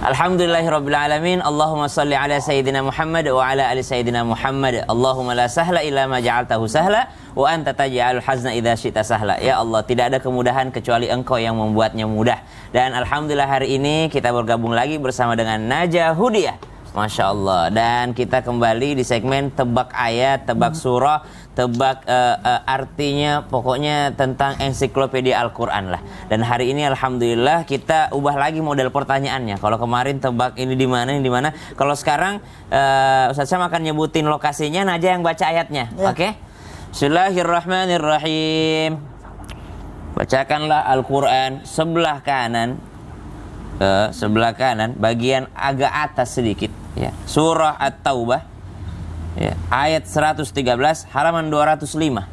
Alhamdulillahirabbil alamin. Allahumma shalli ala sayyidina Muhammad wa ala ali sayyidina Muhammad. Allahumma la sahla illa ma ja'altahu sahla wa anta taj'alul hazna idza syi'ta sahla. Ya Allah, tidak ada kemudahan kecuali Engkau yang membuatnya mudah. Dan alhamdulillah hari ini kita bergabung lagi bersama dengan Najah Hudiyah. Masya Allah. Dan kita kembali di segmen tebak ayat, tebak surah, tebak artinya, pokoknya tentang ensiklopedia Al-Quran lah. Dan hari ini alhamdulillah kita ubah lagi model pertanyaannya. Kalau kemarin tebak ini di mana, ini di mana. Kalau sekarang Ustaz Syam akan nyebutin lokasinya, Najah yang baca ayatnya. Ya. Oke? Bismillahirrahmanirrahim. Bacakanlah Al-Quran sebelah kanan. Sebelah kanan, bagian agak atas sedikit. Ya. Surah At-Taubah. Ya, ayat 113 halaman 205.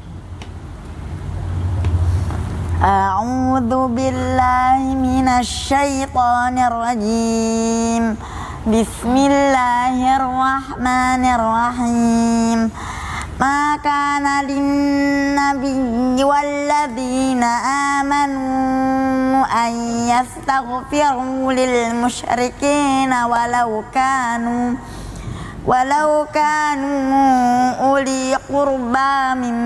A'udzu billahi minasy syaithanir rajim. Bismillahirrahmanirrahim. Ma kana lin-nabiyyi walladzina amanu an yastaghfiru lil musyrikeena walau kanu uli qurba min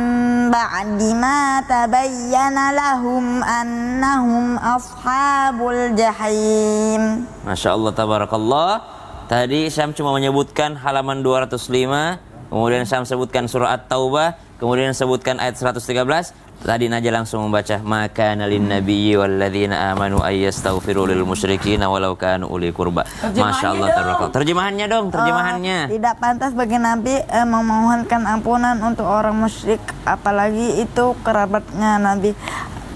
ba'di ma tabayyana lahum annahum ashabul jahim. Masya Allah, tabarakallah. Tadi Syam cuma menyebutkan halaman 205, kemudian Syam sebutkan surah At-Taubah, kemudian sebutkan ayat 113. Tadi Najah langsung membaca maka nalin nabiyyi walladzina amanu ayyastaghfiru lil musyrikin walau kanu uli qurba. Masya Allah, tabarakallah. Terjemahannya dong, terjemahannya. Tidak pantas bagi Nabi memohonkan ampunan untuk orang musyrik, apalagi itu kerabatnya Nabi.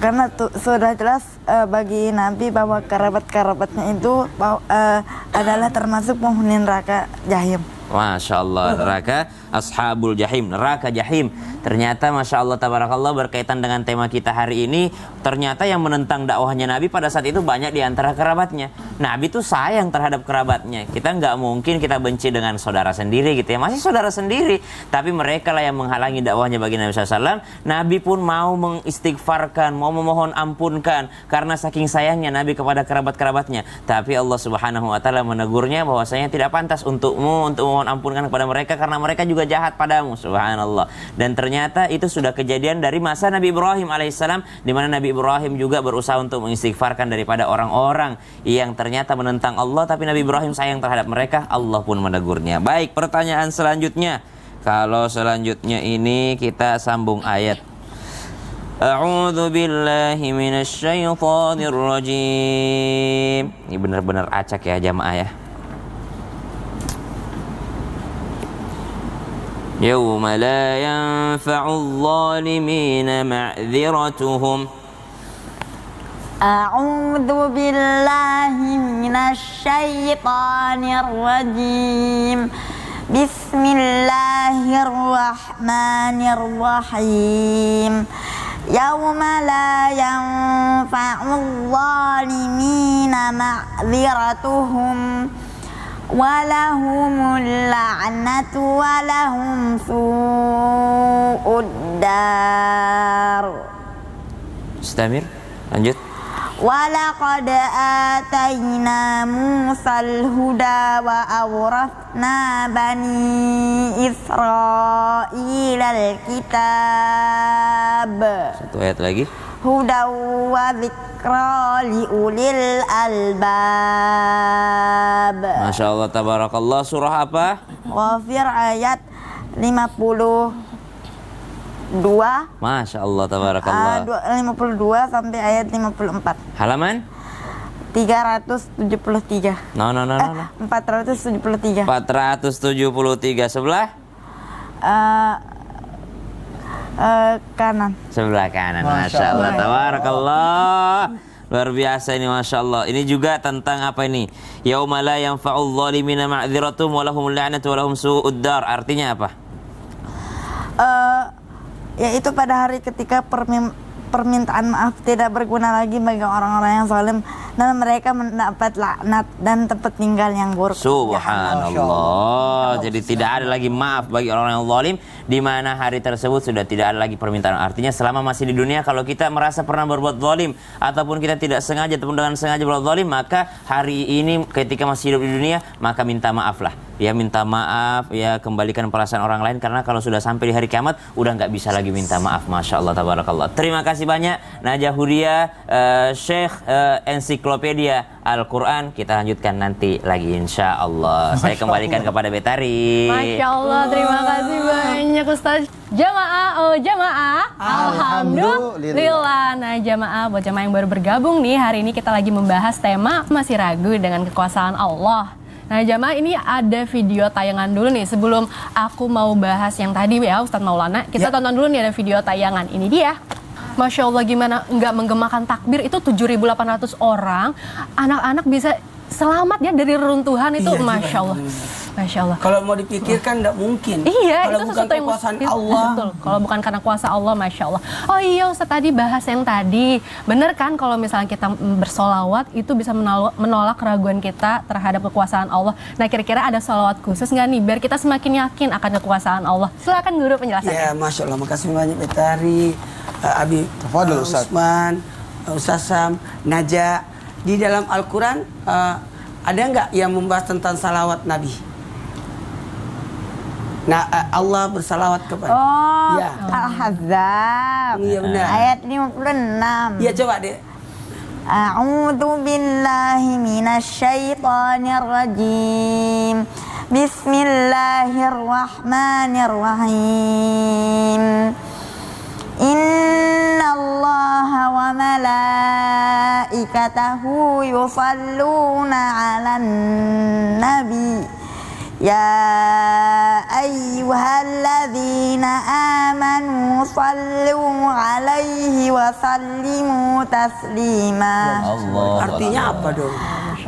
Karena sudah jelas bagi Nabi bahwa kerabat-kerabatnya itu adalah termasuk penghuni neraka jahim. Masya Allah, neraka ashabul jahim, neraka jahim. Ternyata Masya Allah, tabarakallah, berkaitan dengan tema kita hari ini. Ternyata yang menentang dakwahnya Nabi pada saat itu banyak di antara kerabatnya. Nabi tuh sayang terhadap kerabatnya. Kita nggak mungkin kita benci dengan saudara sendiri gitu ya. Masih saudara sendiri. Tapi mereka lah yang menghalangi dakwahnya bagi Nabi SAW. Nabi pun mau mengistighfarkan, mau memohon ampunkan. Karena saking sayangnya Nabi kepada kerabat-kerabatnya. Tapi Allah Subhanahu Wa Ta'ala menegurnya bahwasanya tidak pantas untukmu untuk mohon ampunkan kepada mereka karena mereka juga jahat padamu. Subhanallah. Dan ternyata itu sudah kejadian dari masa Nabi Ibrahim alaihissalam, di mana Nabi Ibrahim juga berusaha untuk mengistighfarkan daripada orang-orang yang ternyata menentang Allah, tapi Nabi Ibrahim sayang terhadap mereka, Allah pun menegurnya. Baik, pertanyaan selanjutnya. Kalau selanjutnya ini kita sambung ayat. A'udzu billahi minasy syaithanir rajim. Ini benar-benar acak ya jamaah ya. يوم لا ينفع الظالمين معذرتهم. أعوذ بالله من الشيطان الرجيم. بسم الله الرحمن الرحيم. يوم لا ينفع الظالمين معذرتهم walahumul la'natu walahum su'ud dar. Istamir, lanjut. Walaqad atayna Musal huda wa awrathna bani Israila al-kitab. Satu ayat lagi. Huda wa dzikra liulil albab. Masya Allah, tabarakallah. Surah apa? Ghafir ayat 52. Masya Allah, tabarakallah. 52 sampai ayat 54. Halaman? 373. No. 473. 473 sebelah? Kanan. Sebelah kanan. Masya Allah, tabarakallah. Luar biasa ini, Masya Allah. Ini juga tentang apa ini? Yauma la yanfa'ul zalimina ma'dziratuhum wa lahumul la'natu wa lahum su'ud dar. Artinya apa? Yaitu pada hari ketika permintaan maaf tidak berguna lagi bagi orang-orang yang zalim, dan mereka mendapat laknat dan tempat tinggal yang buruk. Subhanallah. Jadi tidak ada lagi maaf bagi orang yang zalim, di mana hari tersebut sudah tidak ada lagi permintaan. Artinya selama masih di dunia, kalau kita merasa pernah berbuat zalim ataupun kita tidak sengaja ataupun dengan sengaja berbuat zalim, maka hari ini ketika masih hidup di dunia, maka minta maaf lah. Ya, minta maaf, ya kembalikan perasaan orang lain, karena kalau sudah sampai di hari kiamat udah nggak bisa lagi minta maaf. Masya Allah, tabarakallah. Terima kasih banyak Najah Hudia, Syekh Ensiklopedia Al-Quran. Kita lanjutkan nanti lagi insya Allah. Saya kembalikan kepada Betari. Masya Allah, terima kasih banyak Ustaz. Jamaah, Alhamdulillah. Nah jamaah, buat jamaah yang baru bergabung nih, hari ini kita lagi membahas tema masih ragu dengan kekuasaan Allah. Nah jamaah, ini ada video tayangan dulu nih sebelum aku mau bahas yang tadi ya Ustadz Maulana. Kita tonton dulu nih, ada video tayangan. Ini dia. Masya Allah, gimana nggak menggemakan takbir itu 7.800 orang. Anak-anak bisa selamat ya dari reruntuhan itu. Masya Allah. Masya Allah. Kalau mau dipikirkan tidak mungkin. Iya, kalau itu bukan sesuatu yang kekuasaan mustahil. Allah. Betul. Kalau bukan karena kuasa Allah, Masya Allah. Oh iya Ustaz, tadi bahas yang tadi. Bener kan kalau misalnya kita bersolawat itu bisa menolak keraguan kita terhadap kekuasaan Allah. Nah kira-kira ada solawat khusus nggak nih biar kita semakin yakin akan kekuasaan Allah? Silakan guru penjelasannya. Ya, Masya Allah. Makasih banyak Betari, Abi, Tafadhol, Ustaz. Usman, Ustaz Sam, Najah. Di dalam Al-Quran ada nggak yang membahas tentang salawat Nabi? Nah, Allah bersalawat kepada. Oh, Ya. Al-Ahzab. Iya, benar. Ayat 56. Ya, coba deh. A'udzu billahi minasyaitonir rajim. Bismillahirrahmanirrahim. Innallaha wa malaikatahu yusalluna 'alan nabi. Ya ayyuhalladzina amanu sallu alaihi wa sallimu taslima. Artinya apa dong?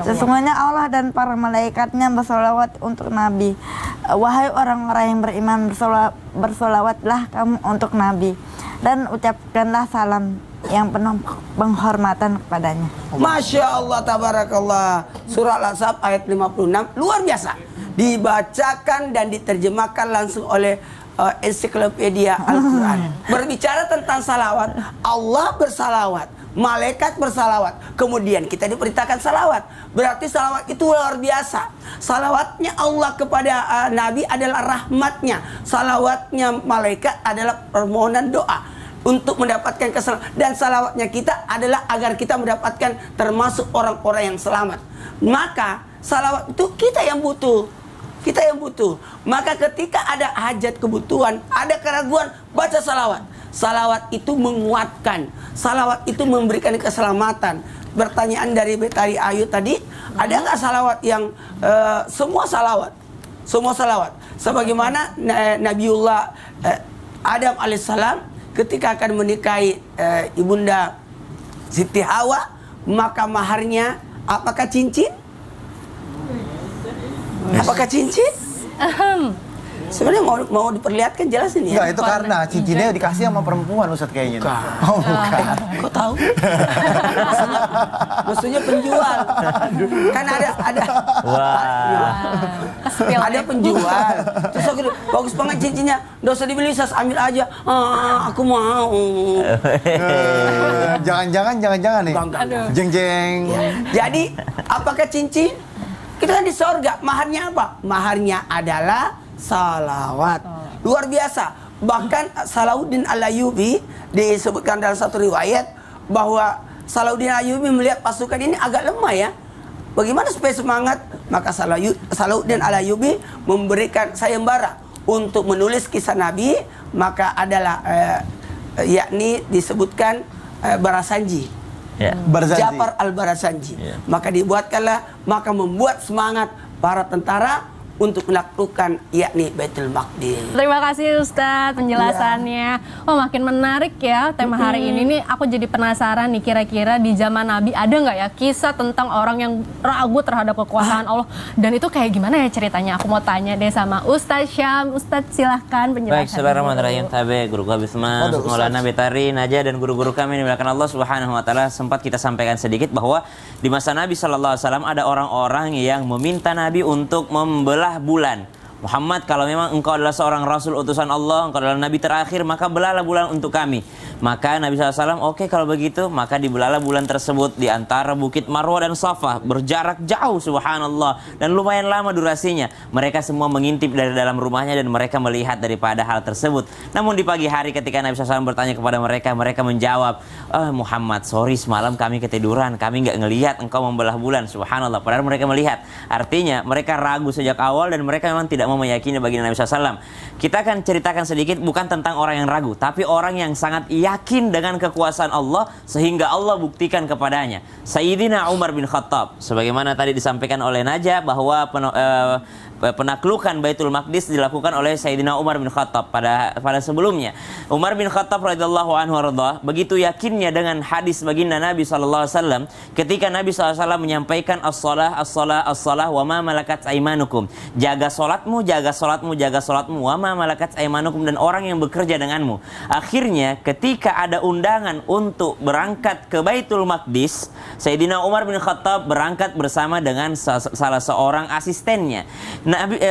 Sesungguhnya Allah dan para malaikatnya bersolawat untuk Nabi. Wahai orang-orang yang beriman, bersolawatlah kamu untuk Nabi dan ucapkanlah salam yang penuh penghormatan kepadanya. Masya Allah, tabarakallah. Surah Al-Ahzab ayat 56, luar biasa. Dibacakan dan diterjemahkan langsung oleh Ensiklopedia Al-Quran. Berbicara tentang salawat, Allah bersalawat, malaikat bersalawat, kemudian kita diperintahkan salawat. Berarti salawat itu luar biasa. Salawatnya Allah kepada Nabi adalah rahmatnya. Salawatnya malaikat adalah permohonan doa untuk mendapatkan keselamatan. Dan salawatnya kita adalah agar kita mendapatkan termasuk orang-orang yang selamat. Maka salawat itu kita yang butuh. Kita yang butuh. Maka ketika ada hajat kebutuhan, ada keraguan, baca salawat. Salawat itu menguatkan. Salawat itu memberikan keselamatan. Pertanyaan dari Betari Ayu tadi, ada nggak salawat yang semua salawat? Semua salawat. Sebagaimana Nabiullah Adam alaihissalam ketika akan menikahi ibunda Siti Hawa, maka maharnya apakah cincin? Apakah cincin? Sebenarnya mau diperlihatkan jelasin ya. Enggak, itu karena cincinnya dikasih sama perempuan Ustaz kayaknya. Bukan. Oh, bukan. Kok tahu? maksudnya penjual. Kan ada ada penjual. Terus aku bagus banget cincinnya. Nggak usah dibeli, saya ambil aja. Aku mau. Jangan-jangan nih. Enggak. Jeng-jeng. Jadi, apakah cincin? Kita kan di sorga. Maharnya apa? Maharnya adalah salawat. Luar biasa. Bahkan Salahuddin Al-Ayyubi disebutkan dalam satu riwayat bahwa Salahuddin Al-Ayyubi melihat pasukan ini agak lemah ya. Bagaimana supaya semangat? Maka Salahuddin Al-Ayyubi memberikan sayembara untuk menulis kisah Nabi. Maka adalah yakni disebutkan Barasanji. Ja'far al-Barasanji. Maka membuat semangat para tentara untuk menaklukkan yakni Baitul Maqdis. Terima kasih Ustadz penjelasannya. Oh makin menarik ya tema hari ini nih. Aku jadi penasaran nih kira-kira di zaman Nabi ada nggak ya kisah tentang orang yang ragu terhadap kekuasaan Allah. Dan itu kayak gimana ya ceritanya? Aku mau tanya deh sama Ustadz Syam. Ustadz silahkan penjelasannya. Baik, Bismillahirrahmanirrahim. Tabe guru kami semua, Maulana Betari, Najah dan guru-guru kami yang dimuliakan Allah Subhanahu wa taala, sempat kita sampaikan sedikit bahwa di masa Nabi sallallahu alaihi wasallam ada orang-orang yang meminta Nabi untuk membelah bulan. Muhammad, kalau memang engkau adalah seorang rasul utusan Allah, engkau adalah nabi terakhir, maka belahlah bulan untuk kami. Maka Nabi SAW, oke kalau begitu, maka dibelahlah bulan tersebut di antara Bukit Marwah dan Safa, berjarak jauh subhanallah, dan lumayan lama durasinya. Mereka semua mengintip dari dalam rumahnya dan mereka melihat daripada hal tersebut. Namun di pagi hari ketika Nabi SAW bertanya kepada mereka, mereka menjawab, Muhammad, sorry semalam kami ketiduran, kami nggak ngelihat engkau membelah bulan, subhanallah. Padahal mereka melihat. Artinya mereka ragu sejak awal dan mereka memang tidak mau meyakini baginda Nabi SAW. Kita akan ceritakan sedikit bukan tentang orang yang ragu, tapi orang yang sangat yakin dengan kekuasaan Allah sehingga Allah buktikan kepadanya. Sayyidina Umar bin Khattab, sebagaimana tadi disampaikan oleh Najah bahwa penaklukan Baitul Maqdis dilakukan oleh Sayyidina Umar bin Khattab pada sebelumnya. Umar bin Khattab radhiyallahu anhu warḍah begitu yakinnya dengan hadis baginda Nabi SAW ketika Nabi SAW menyampaikan as-shalah as-shalah as-shalah wa ma malakat aimanukum, jaga salatmu, jaga salatmu, jaga salatmu, wa ma malakat aimanukum, dan orang yang bekerja denganmu. Akhirnya ketika ada undangan untuk berangkat ke Baitul Maqdis, Sayyidina Umar bin Khattab berangkat bersama dengan salah seorang asistennya.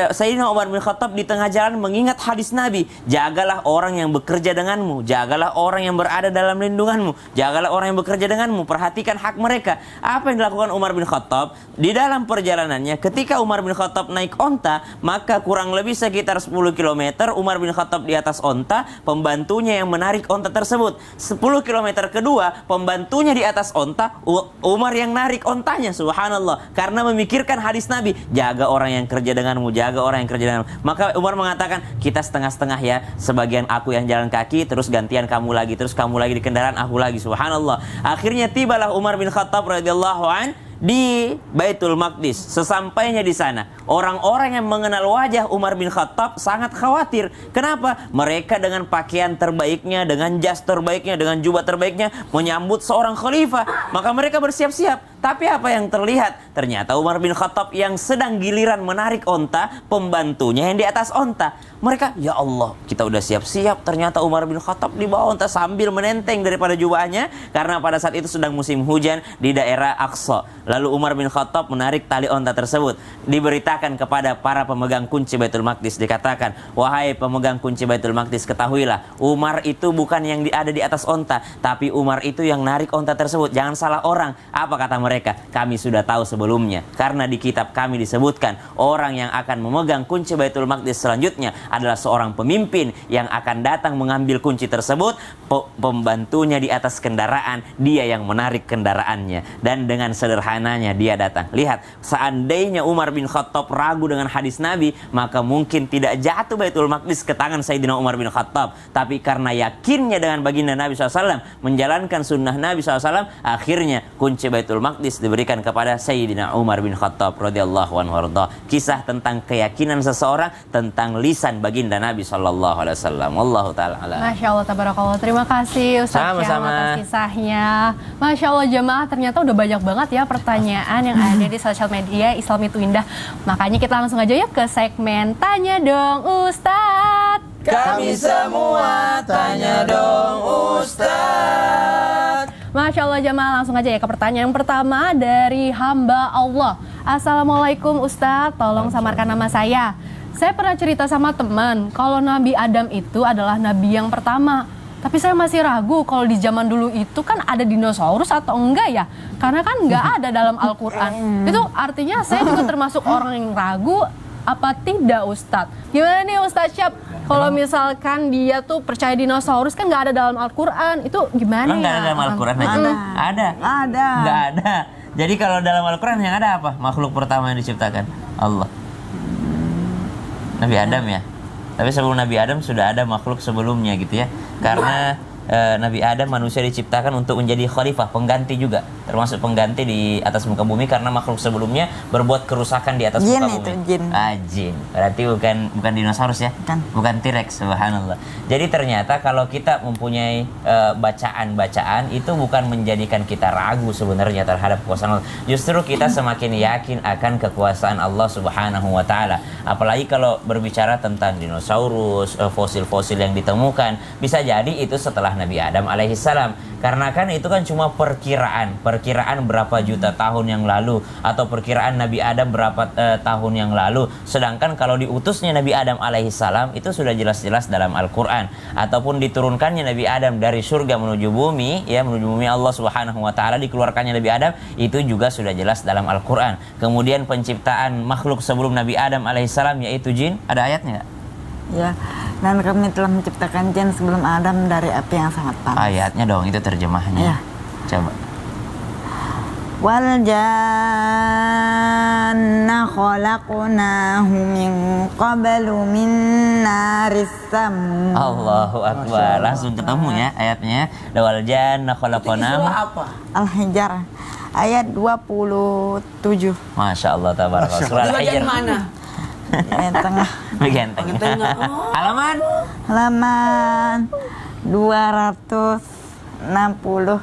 Sayyidina Umar bin Khattab di tengah jalan mengingat hadis Nabi, jagalah orang yang bekerja denganmu, jagalah orang yang berada dalam lindunganmu, jagalah orang yang bekerja denganmu, perhatikan hak mereka. Apa yang dilakukan Umar bin Khattab? Di dalam perjalanannya ketika Umar bin Khattab naik onta, maka kurang lebih sekitar 10 km Umar bin Khattab di atas onta, pembantunya yang menarik onta tersebut. 10 km kedua, pembantunya di atas onta, Umar yang narik ontanya, subhanallah, karena memikirkan hadis Nabi, jaga orang yang kerja denganmu, jaga orang yang kerja denganmu. Maka Umar mengatakan, kita setengah-setengah ya, sebagian aku yang jalan kaki, terus gantian kamu lagi, terus kamu lagi di kendaraan, aku lagi, subhanallah. Akhirnya tibalah Umar bin Khattab radhiyallahu an di Baitul Maqdis. Sesampainya di sana, orang-orang yang mengenal wajah Umar bin Khattab sangat khawatir. Kenapa? Mereka dengan pakaian terbaiknya, dengan jas terbaiknya, dengan jubah terbaiknya menyambut seorang khalifah. Maka mereka bersiap-siap. Tapi apa yang terlihat? Ternyata Umar bin Khattab yang sedang giliran menarik onta, pembantunya yang di atas onta. Mereka, ya Allah, kita udah siap-siap. Ternyata Umar bin Khattab di bawah onta sambil menenteng daripada jubahnya, karena pada saat itu sedang musim hujan di daerah Aqsa. Lalu Umar bin Khattab menarik tali onta tersebut. Diberitakan kepada para pemegang kunci Baitul Maqdis, dikatakan, wahai pemegang kunci Baitul Maqdis, ketahuilah, Umar itu bukan yang ada di atas onta, tapi Umar itu yang narik onta tersebut. Jangan salah orang. Apa kata mereka? Kami sudah tahu sebelumnya, karena di kitab kami disebutkan orang yang akan memegang kunci Baitul Maqdis selanjutnya adalah seorang pemimpin yang akan datang mengambil kunci tersebut. Pembantunya di atas kendaraan, dia yang menarik kendaraannya, dan dengan sederhananya dia datang. Lihat, seandainya Umar bin Khattab ragu dengan hadis Nabi, maka mungkin tidak jatuh Baitul Maqdis ke tangan Sayyidina Umar bin Khattab. Tapi karena yakinnya dengan baginda Nabi SAW, menjalankan sunnah Nabi SAW, akhirnya kunci Baitul Maqdis diberikan kepada Sayyidina Umar bin Khattab radhiyallahu anhu warḍah. Kisah tentang keyakinan seseorang tentang lisan baginda Nabi sallallahu alaihi wasallam. Wallahu taala alam. Masya Allah, tabarakallah. Terima kasih Ustaz Syam atas kisahnya. Masya Allah jemaah, ternyata udah banyak banget ya pertanyaan yang ada di sosial media Islam itu Indah. Makanya kita langsung aja ya ke segmen Tanya Dong Ustadz. Kami semua tanya dong Ustadz. Masya Allah jemaah, langsung aja ya ke pertanyaan pertama dari hamba Allah. Assalamualaikum Ustadz, tolong samarkan nama saya. Saya pernah cerita sama teman kalau Nabi Adam itu adalah nabi yang pertama. Tapi saya masih ragu kalau di zaman dulu itu kan ada dinosaurus atau enggak ya. Karena kan enggak ada dalam Al-Quran. Itu artinya saya juga termasuk orang yang ragu apa tidak Ustadz? Gimana nih Ustadz Syam? Kalau misalkan dia tuh percaya dinosaurus kan nggak ada dalam Al-Quran, itu gimana ya? Nggak ada dalam Al-Quran aja? Ada. Nggak ada. Jadi kalau dalam Al-Quran yang ada apa? Makhluk pertama yang diciptakan Allah. Nabi Adam ya. Tapi sebelum Nabi Adam sudah ada makhluk sebelumnya gitu ya. Karena Nabi Adam manusia diciptakan untuk menjadi khalifah, pengganti juga. termasuk pengganti di atas muka bumi karena makhluk sebelumnya berbuat kerusakan di atas Jin muka itu, bumi. jin. Jin. Berarti bukan dinosaurus ya? Bukan T-Rex, subhanallah. Jadi ternyata kalau kita mempunyai bacaan-bacaan itu bukan menjadikan kita ragu sebenarnya terhadap kekuasaan Allah. Justru kita semakin yakin akan kekuasaan Allah Subhanahu wa taala. Apalagi kalau berbicara tentang dinosaurus, fosil-fosil yang ditemukan, bisa jadi itu setelah Nabi Adam alaihissalam. Karena kan itu kan cuma perkiraan berapa juta tahun yang lalu atau perkiraan Nabi Adam berapa tahun yang lalu. Sedangkan kalau diutusnya Nabi Adam alaihissalam itu sudah jelas-jelas dalam Al-Qur'an, ataupun diturunkannya Nabi Adam dari surga menuju bumi, ya menuju bumi Allah Subhanahu wa taala, dikeluarkannya Nabi Adam itu juga sudah jelas dalam Al-Qur'an. Kemudian penciptaan makhluk sebelum Nabi Adam alaihissalam yaitu jin, ada ayatnya nggak? Ya, dan kami telah menciptakan jin sebelum Adam dari api yang sangat panas. Ayatnya dong, itu terjemahnya. Ya. Coba. Wal janna khalaqnahu min qablu min naris sam. Allahu akbar. Langsung ketemu ya ayatnya. Wal janna khalaqnahu. Apa? Al-Hijr ayat 27. Masya Allah tabarakallah. Surah Di bagian Al-Hijr. mana? Di tengah. Bagian tengah. Tengah. Oh. Halaman Halaman 263.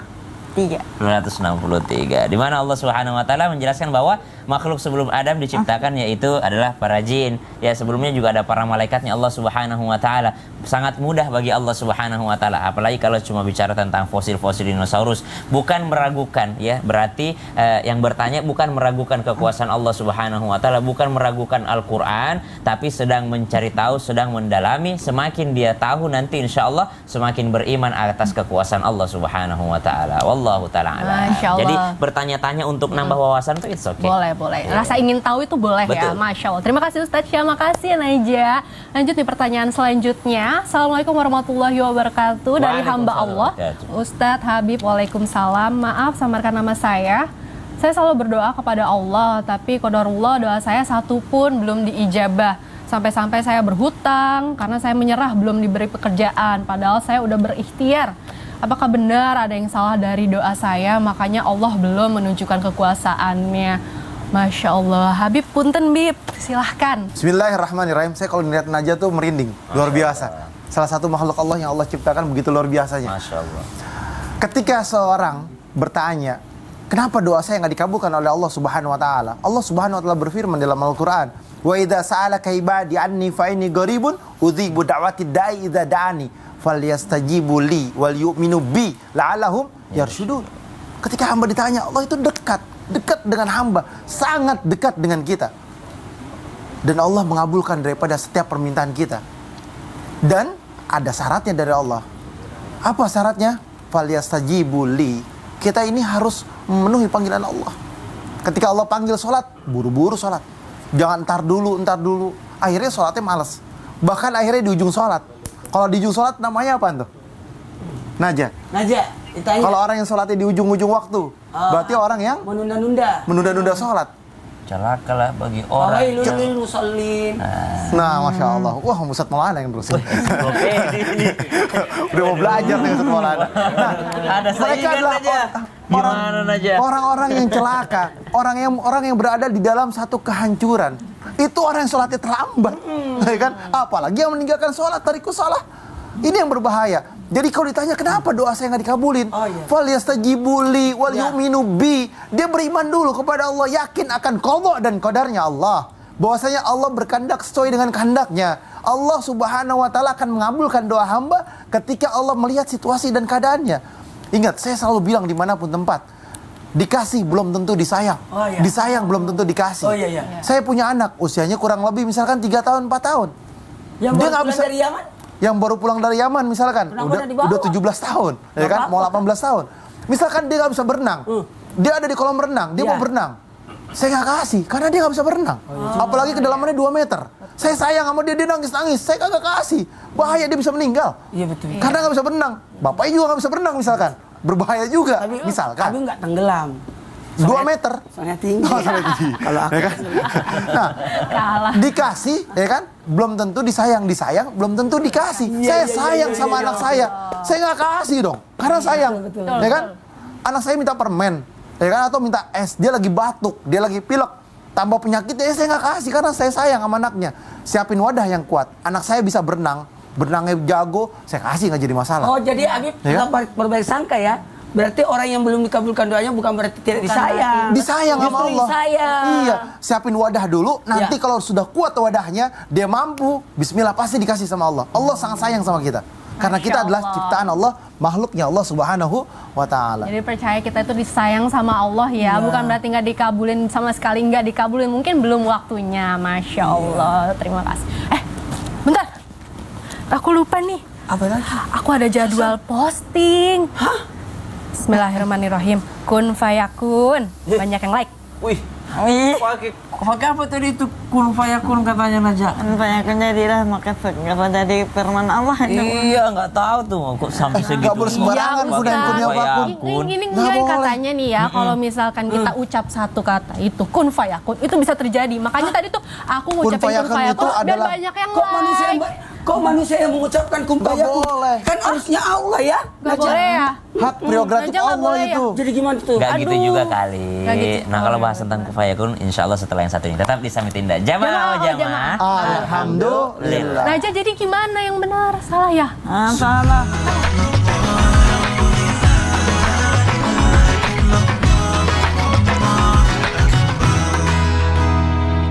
263. Di mana Allah Subhanahu wa taala menjelaskan bahwa makhluk sebelum Adam diciptakan yaitu adalah para jin. Ya, sebelumnya juga ada para malaikatnya Allah Subhanahu wa taala. Sangat mudah bagi Allah Subhanahu wa taala, apalagi kalau cuma bicara tentang fosil-fosil dinosaurus. Bukan meragukan ya, berarti yang bertanya bukan meragukan kekuasaan Allah Subhanahu wa taala, bukan meragukan Al-Qur'an, tapi sedang mencari tahu, sedang mendalami. Semakin dia tahu nanti insyaallah semakin beriman atas kekuasaan Allah Subhanahu wa taala. Wallahu taala a'lam. Masya Allah. Jadi bertanya-tanya untuk nambah wawasan itu it's okay. Boleh. Rasa ingin tahu itu boleh ya, Betul. Masya Allah. Terima kasih Ustadz Syah, makasih Naija. Lanjut nih pertanyaan selanjutnya. Assalamualaikum warahmatullahi wabarakatuh. Dari hamba Allah, Ustadz Habib. Waalaikumsalam. Maaf samarkan nama saya. Saya selalu berdoa kepada Allah, tapi qadarullah doa saya satu pun belum diijabah. Sampai-sampai saya berhutang karena saya menyerah belum diberi pekerjaan. Padahal saya udah berikhtiar. Apakah benar ada yang salah dari doa saya, makanya Allah belum menunjukkan kekuasaannya? Masya Allah. Habib, punten Bib, silahkan. Bismillahirrahmanirrahim. Saya kalau melihat Najah tuh merinding, luar biasa. Salah satu makhluk Allah yang Allah ciptakan begitu luar biasanya. Masya Allah. Ketika seorang bertanya, kenapa doa saya nggak dikabulkan oleh Allah Subhanahu wa taala? Allah Subhanahu wa taala berfirman dalam Al-Qur'an, "Wa idza sa'alaka ibadi anni fa inni qaribun udzibu da'wati da'i idza da'ani falyastajibu li wal yu'minu bi la'allahum yarshudun." Ketika hamba ditanya, Allah itu dekat dengan hamba, sangat dekat dengan kita. Dan Allah mengabulkan daripada setiap permintaan kita. Dan ada syaratnya dari Allah. Apa syaratnya? Falyastajibu li. Kita ini harus memenuhi panggilan Allah. Ketika Allah panggil sholat, buru-buru sholat. Jangan ntar dulu. Akhirnya sholatnya malas. Bahkan akhirnya di ujung sholat. Kalau di ujung sholat namanya apa tuh? Najah. Ditanya. Kalau orang yang sholatnya di ujung-ujung waktu, berarti orang yang menunda-nunda sholat. Celakalah bagi orang. Wailul musallin. Nah, Masya Allah. Wah, Ustadz Maulana yang terus. Oke. Udah mau belajar nih Ustadz Maulana. Nah, Ada mereka adalah Gimana Najah? orang-orang yang celaka, orang yang berada di dalam satu kehancuran. Itu orang yang sholatnya terlambat, ya kan? Apalagi yang meninggalkan sholat, tarikus salah. Ini yang berbahaya. Jadi kalau ditanya kenapa doa saya nggak dikabulin, falyastajibu li wal yu'minu bi. Dia beriman dulu kepada Allah, yakin akan qada dan qadarnya Allah. Bahwasanya Allah berkehendak sesuai dengan kehendaknya. Allah Subhanahu wa taala akan mengabulkan doa hamba ketika Allah melihat situasi dan keadaannya. Ingat, saya selalu bilang dimanapun tempat, dikasih belum tentu disayang, disayang belum tentu dikasih. Saya punya anak, usianya kurang lebih misalkan 3 tahun, 4 tahun. Yang Dia baru nggak pulang bisa- dari Yaman? Yang baru pulang dari Yaman misalkan, udah 17 tahun, ya kan, mau 18 tahun. Misalkan dia nggak bisa berenang, dia ada di kolam renang, dia mau berenang. Saya nggak kasih, karena dia nggak bisa berenang. Apalagi kedalamannya 2 meter. Saya sayang sama dia nangis-nangis, saya kagak kasih. Bahaya, dia bisa meninggal. Iya betul. Karena nggak bisa berenang. Bapaknya juga nggak bisa berenang misalkan. Berbahaya juga, Tapi misalkan. nggak tenggelam. 2 meter. Soalnya tinggi. Oh, soalnya tinggi. Kalau aku Ya kan? Nah, Kalah. dikasih, ya kan? Belum tentu disayang, belum tentu dikasih. Saya sayang sama anak saya nggak kasih dong, karena sayang, betul. ya kan? Anak saya minta permen, Ya kan, atau minta es, dia lagi batuk, dia lagi pilek, tambah penyakitnya, ya saya nggak kasih karena saya sayang sama anaknya. Siapin wadah yang kuat, anak saya bisa berenang, berenangnya jago, saya kasih nggak jadi masalah. Oh, jadi Habib Ya kan? nggak berbaik sangka ya. Berarti orang yang belum dikabulkan doanya bukan berarti tidak disayang. Disayang sama Justru Allah. disayang. Iya, siapin wadah dulu. Nanti Ya. kalau sudah kuat wadahnya, dia mampu. Bismillah, pasti dikasih sama Allah. Allah sangat sayang sama kita. Karena kita Masya adalah Allah. ciptaan Allah, makhluknya Allah Subhanahu wa Ta'ala. Jadi percaya kita itu disayang sama Allah ya, bukan berarti nggak dikabulin sama sekali, nggak dikabulin, mungkin belum waktunya. Masya Allah, terima kasih. Bentar, aku lupa nih. Apa lagi? Aku ada jadwal posting. Bismillahirrahmanirrahim. Kun fayakun. Banyak yang like. Wih, Wih, pakai apa tadi itu kun fayakun katanya Naja? banyak jadilah maka segera jadi firman Allah. Iya, nggak tahu tuh kok sampai segitu. Nggak boleh sembarangan, Iya, kun dan kun ya Ustaz. fakun. Ini Nggak boleh. katanya nih ya, kalau misalkan kita ucap satu kata itu kun fayakun, itu bisa terjadi. Makanya tadi tuh aku ngucapin kun fayakun fayakun itu dan adalah- banyak yang Kok manusia yang like. kok manusia yang mengucapkan kum Nggak fayakun? boleh. Kan harusnya Allah ya. Gak boleh ya? Hak prerogatif Naja nggak Allah boleh ya? itu. Jadi gimana tuh? Gak gitu Aduh. juga kali. Nggak gitu. Nah kalau bahas tentang kufayakun, insya Allah setelah yang satu ini tetap di Summit Indah. Jamaah, Jamaah, jamaah. Alhamdulillah. Naja jadi gimana yang benar? Salah ya? Salah.